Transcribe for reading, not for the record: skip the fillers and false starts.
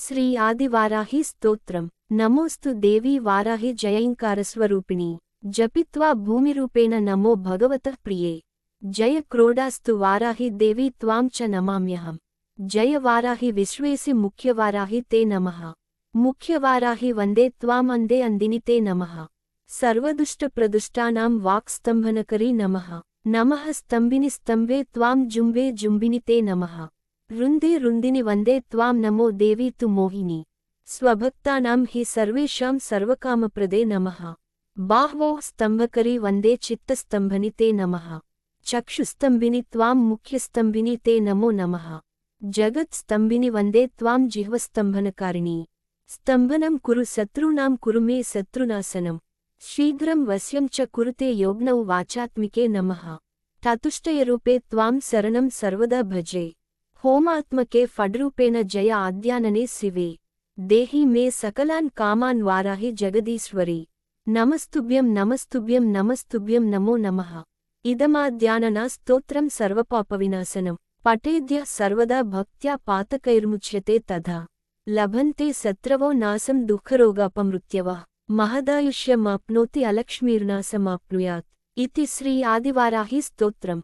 శ్రీ ఆదివారాహి స్తోత్రం. నమోస్తు దేవీ వారాహి జయైంకారస్వరూపిణి. జపిత్వా భూమిరూపేణ నమో భగవతః ప్రియే. జయ క్రోడాస్తు వారాహి దేవీ త్వాం చ నమామ్యహం. జయ వారాహి విశ్వేసి ముఖ్యవారాహి తే నమః. ముఖ్యవారాహి వందే త్వాం అందే అందిని తే నమః. సర్వదుష్టప్రదుష్టానాం వాక్స్తంభనకరీ నమః. నమః స్తంభిని స్తంభే త్వాం జుంబే జుంబిని తే నమః. రుందే రుందిని వందే త్వాం నమో దేవీ తు మోహిని. స్వభక్తానాం హి సర్వేషాం సర్వకామప్రదే నమః. బాహ్వోః స్తంభకరీ వందే చిత్తస్తంభని తే నమః. చక్షుస్తంభిని త్వాం ముఖ్యస్తంభిని తే నమో నమః. జగత్స్తంభిని వందే త్వాం జిహ్వస్తంభనకారిణీ. స్తంభనం కురు శత్రూణాం కురు మే శత్రునాశనం. శీఘ్రం వశ్యం చ కురుతే యోగ్నౌ వాచాత్మికే నమః. తతుష్టయరూపే త్వాం శరణం సర్వదా భజే. హోమాత్మకే ఫడ్రూపేణ జయ ఆద్యాననే శివే. దేహి మే సకలాన్ కామాన్ వారాహి జగదీశ్వరి. నమస్తుభ్యం నమస్తుభ్యం నమస్తుభ్యం నమో నమః. ఇదమాద్యాననా స్తోత్రం సర్వపాపవినాశనం. పఠేద్య సర్వదా భక్త్యా పాతకైర్ముచ్యతే తథా. లభంతే శత్రవో నాశం దుఃఖరోగాపమృత్యవః. మహదాయుష్యమాప్నోతి అలక్ష్మీర్నాశమాప్నుయాత్. ఇతి శ్రీ ఆదివారాహి స్తోత్రం.